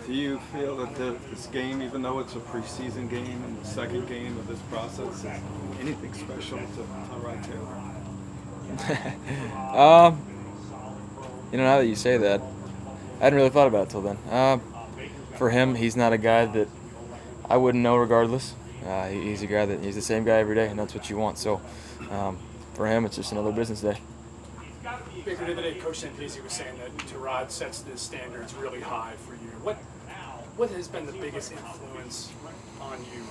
Do you feel that this game, even though it's a preseason game and the second game of this process, is anything special to Tyrod Taylor? Now that you say that, I hadn't really thought about it till then. For him, he's not a guy that I wouldn't know regardless. He's the same guy every day, and that's what you want. So, for him, it's just another business day. Baker, the other day, Coach Santisi was saying that Tyrod sets the standards really high for you. What has been the biggest influence on you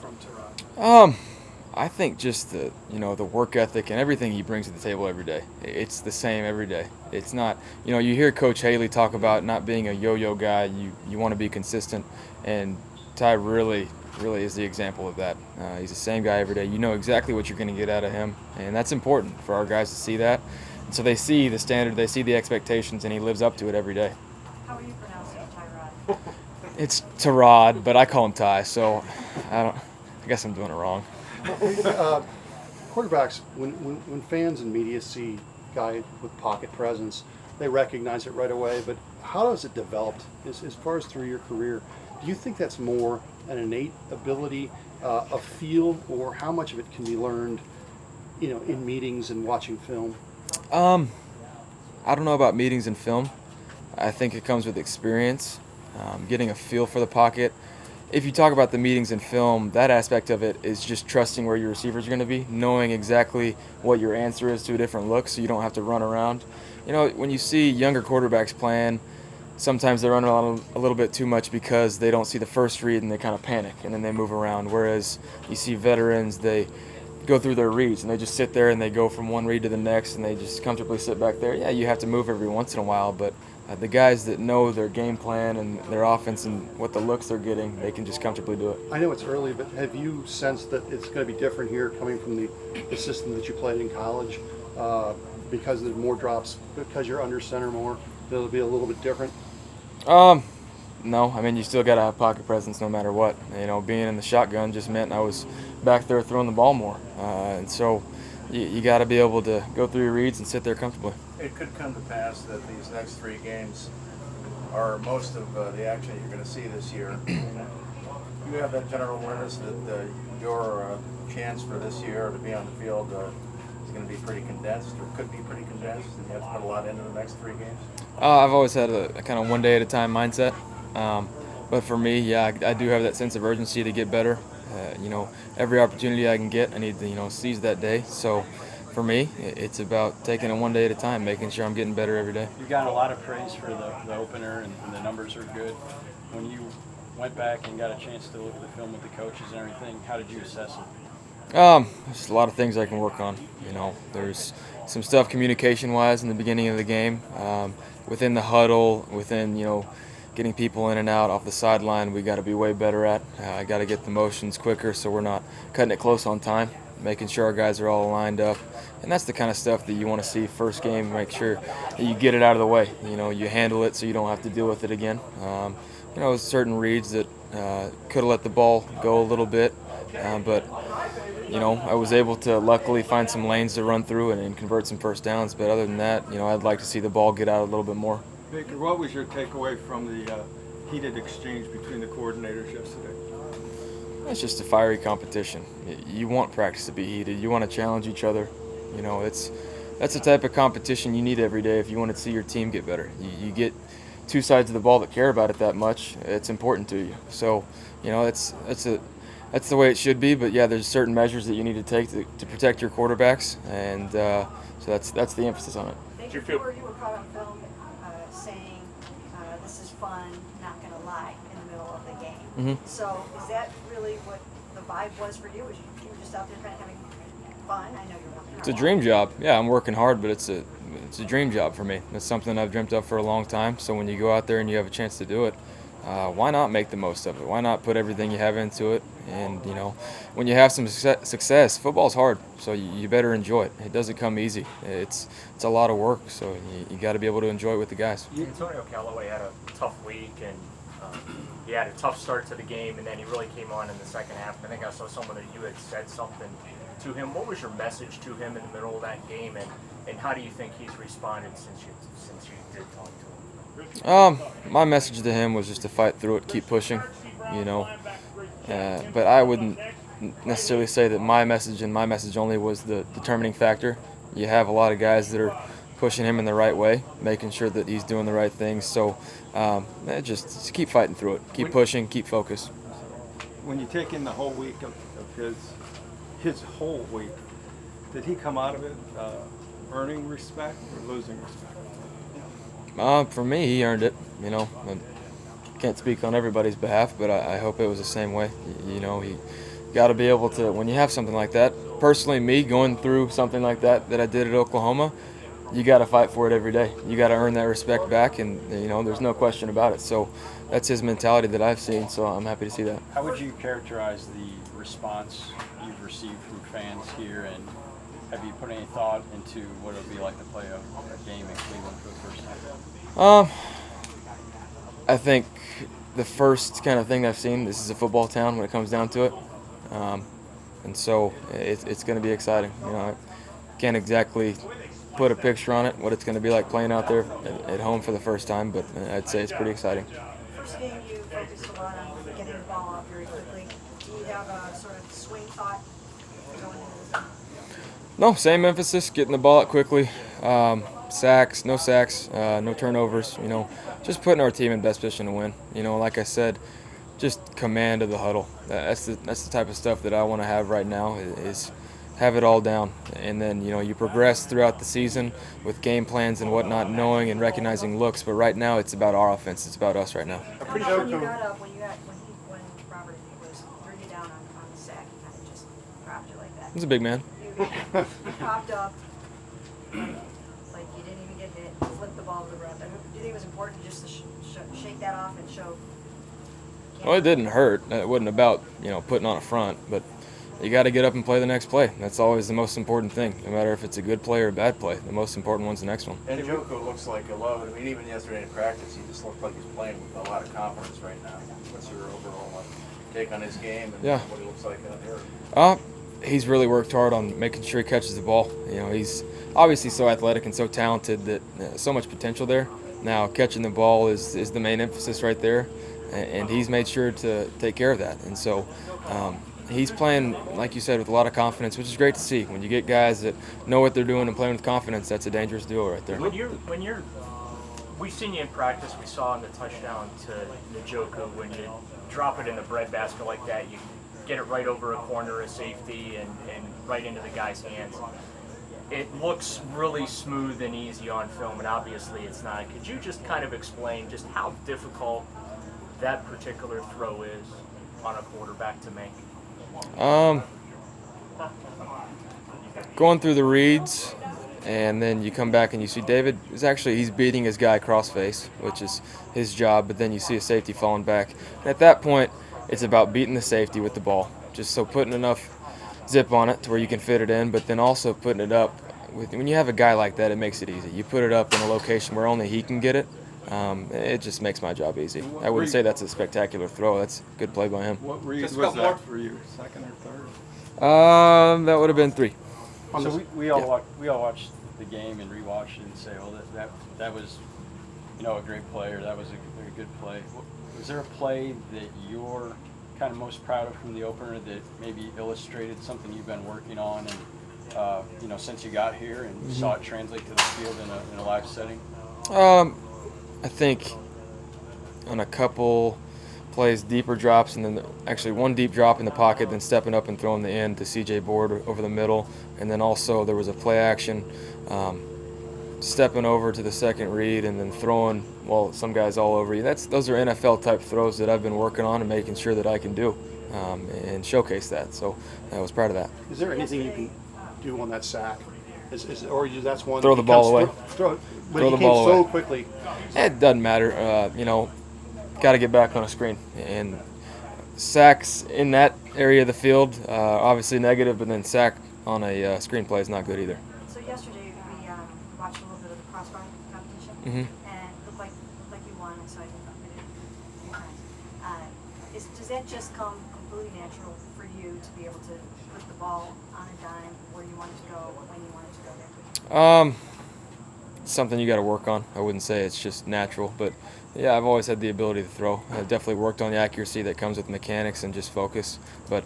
from Tyrod? I think just the work ethic and everything he brings to the table every day. It's the same every day. It's not, you hear Coach Haley talk about not being a yo-yo guy. You want to be consistent, and Ty really is the example of that. He's the same guy every day. You know exactly what you're going to get out of him, and that's important for our guys to see that. And so they see the standard, they see the expectations, and he lives up to it every day. How are you pronouncing Tyrod? It's Tyrod, but I call him Ty, so I guess I'm doing it wrong. Quarterbacks, when fans and media see a guy with pocket presence, they recognize it right away. But how has it developed as far as through your career? Do you think that's more an innate ability, a feel, or how much of it can be learned, in meetings and watching film? I don't know about meetings and film. I think it comes with experience, getting a feel for the pocket. If you talk about the meetings and film, that aspect of it is just trusting where your receivers are going to be, knowing exactly what your answer is to a different look so you don't have to run around. When you see younger quarterbacks playing, sometimes they run around a little bit too much because they don't see the first read and they kind of panic and then they move around. Whereas you see veterans, they go through their reads and they just sit there and they go from one read to the next and they just comfortably sit back there. Yeah, you have to move every once in a while, but the guys that know their game plan and their offense and what the looks they're getting, they can just comfortably do it. I know it's early, but have you sensed that it's going to be different here coming from the system that you played in college? Because there's more drops, because you're under center more, it'll be a little bit different? No, you still got to have pocket presence no matter what. Being in the shotgun just meant I was back there throwing the ball more. And so you got to be able to go through your reads and sit there comfortably. It could come to pass that these next 3 games are most of the action you're going to see this year. You have that general awareness that your chance for this year to be on the field is going to be pretty condensed, or could be pretty condensed, and you have to put a lot into the next 3 games? I've always had a kind of one day at a time mindset. But for me, yeah, I do have that sense of urgency to get better. Every opportunity I can get, I need to, seize that day. So for me, it's about taking it one day at a time, making sure I'm getting better every day. You got a lot of praise for the opener, and the numbers are good. When you went back and got a chance to look at the film with the coaches and everything, how did you assess it? There's a lot of things I can work on. There's some stuff communication-wise in the beginning of the game, within the huddle, within, getting people in and out off the sideline, we got to be way better at. I got to get the motions quicker so we're not cutting it close on time, making sure our guys are all lined up. And that's the kind of stuff that you want to see first game, make sure that you get it out of the way. You handle it so you don't have to deal with it again. Certain reads that could have let the ball go a little bit, but I was able to luckily find some lanes to run through and convert some first downs. But other than that, I'd like to see the ball get out a little bit more. Baker, what was your takeaway from the heated exchange between the coordinators yesterday? It's just a fiery competition. You want practice to be heated. You want to challenge each other. That's the type of competition you need every day if you want to see your team get better. You get two sides of the ball that care about it that much. It's important to you. So, that's the way it should be. But yeah, there's certain measures that you need to take to protect your quarterbacks, and so that's the emphasis on it. Before you were caught on film saying this is fun, not going to lie, in the middle of the game. Mm-hmm. So is that really what the vibe was for you? Was you were just out there kind of having fun? I know you're working hard. It's a dream job. Yeah, I'm working hard, but it's a dream job for me. It's something I've dreamt of for a long time. So when you go out there and you have a chance to do it, why not make the most of it? Why not put everything you have into it? And, when you have some success, football's hard, so you better enjoy it. It doesn't come easy. It's a lot of work, so you got to be able to enjoy it with the guys. Antonio Callaway had a tough week, and he had a tough start to the game, and then he really came on in the second half. I think I saw someone that you had said something to him. What was your message to him in the middle of that game, and how do you think he's responded since you did talk to him? My message to him was just to fight through it, keep pushing, you know. But I wouldn't necessarily say that my message and my message only was the determining factor. You have a lot of guys that are pushing him in the right way, making sure that he's doing the right things. So just keep fighting through it, keep pushing, keep focused. When you take in the whole week of his whole week, did he come out of it earning respect or losing respect? For me, he earned it. You know, I can't speak on everybody's behalf, but I hope it was the same way. You know, he got to be able to, when you have something like that. Personally, me going through something like that I did at Oklahoma, you got to fight for it every day. You got to earn that respect back, and you know, there's no question about it. So that's his mentality that I've seen. So I'm happy to see that. How would you characterize the response you've received from fans here, and have you put any thought into what it would be like to play a game in Cleveland for the first time? I think the first kind of thing I've seen, this is a football town when it comes down to it. And so it's going to be exciting. You know, I can't exactly put a picture on it, what it's going to be like playing out there at home for the first time, but I'd say it's pretty exciting. First game, you focused a lot on getting the ball out very quickly. Do you have a sort of swing thought going into this game? No, same emphasis, getting the ball out quickly. Sacks, no turnovers, you know, just putting our team in best position to win. You know, like I said, just command of the huddle. That's the type of stuff that I want to have right now is have it all down. And then, you know, you progress throughout the season with game plans and whatnot, knowing and recognizing looks. But right now it's about our offense. It's about us right now. How about when you got up, when Robert was threw you down on the sack, he kind of just dropped you like that. He's a big man. You popped up, like you didn't even get hit, flipped the ball to the ref. Do you think it was important just to shake that off and show? Well, it didn't hurt. It wasn't about, you know, putting on a front, but you got to get up and play the next play. That's always the most important thing, no matter if it's a good play or a bad play. The most important one's the next one. And Joko looks like a load. I mean, even yesterday in practice, he just looked like he's playing with a lot of confidence right now. What's your overall take on his game and what he looks like out there? He's really worked hard on making sure he catches the ball. You know, he's obviously so athletic and so talented that so much potential there. Now, catching the ball is the main emphasis right there, and he's made sure to take care of that. And so he's playing, like you said, with a lot of confidence, which is great to see. When you get guys that know what they're doing and playing with confidence, that's a dangerous duo right there. We've seen you in practice. We saw in the touchdown to Njoku when you drop it in the breadbasket like that, you get it right over a corner of safety and right into the guy's hands. It looks really smooth and easy on film, and obviously it's not. Could you just kind of explain just how difficult that particular throw is on a quarterback to make? Going through the reads, and then you come back and you see David is he's beating his guy cross-face, which is his job, but then you see a safety falling back. And at that point, it's about beating the safety with the ball, just so putting enough zip on it to where you can fit it in, but then also putting it up. When you have a guy like that, it makes it easy. You put it up in a location where only he can get it. It just makes my job easy. I wouldn't say that's a spectacular throw. That's a good play by him. What read was that for you? Second or third? That would have been 3. So we all watched the game and rewatched it and say, well, that was, you know, a great play, or that was a good play. Was there a play that you're kind of most proud of from the opener that maybe illustrated something you've been working on and you know, since you got here and saw it translate to the field in a live setting? I think on a couple plays, deeper drops, and then actually one deep drop in the pocket, then stepping up and throwing the end to CJ Board over the middle, and then also there was a play action, stepping over to the second read and then throwing, well, some guys all over you. Those are NFL type throws that I've been working on and making sure that I can do and showcase that. So I was proud of that. Is there anything you can do on that sack? That's one. Throw the ball away. Throw the the ball so away. quickly. It doesn't matter. You know, got to get back on a screen. And sacks in that area of the field, obviously negative, but then sack on a screen play is not good either. So yesterday we watched a little bit of the crossbar competition, and it looked like you won. So I admitted a few times. Does that just come completely natural for you to be able to put the ball on a dime where you want it to go, when you want it to go there? something you got to work on. I wouldn't say it's just natural, but yeah, I've always had the ability to throw. I've definitely worked on the accuracy that comes with mechanics and just focus. But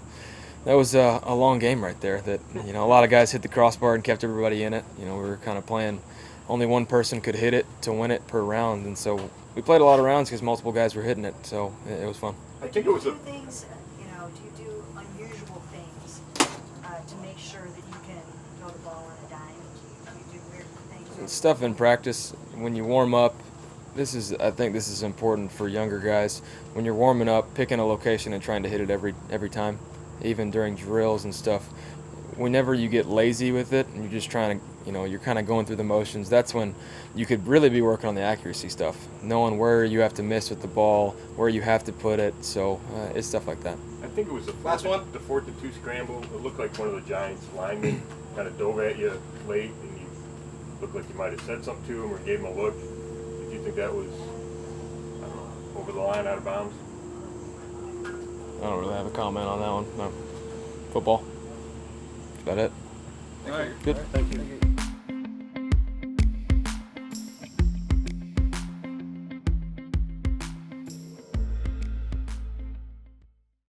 that was a long game right there. That a lot of guys hit the crossbar and kept everybody in it. We were kind of playing. Only one person could hit it to win it per round, and so we played a lot of rounds because multiple guys were hitting it. So it was fun. I think it was do a. you do things, do you do unusual things to make sure that you can throw the ball on a dime? Do you do weird things? Stuff in practice when you warm up. I think this is important for younger guys. When you're warming up, picking a location and trying to hit it every time, even during drills and stuff. Whenever you get lazy with it and you're just trying to, you're kind of going through the motions, that's when you could really be working on the accuracy stuff, knowing where you have to miss with the ball, where you have to put it. So it's stuff like that. I think it was the 4th-and-2 scramble. It looked like one of the Giants linemen kind of dove at you late, and you looked like you might have said something to him or gave him a look. Did you think that was, I don't know, over the line, out of bounds? I don't really have a comment on that one. No. Football. That's about it. All right. Good. Thank you.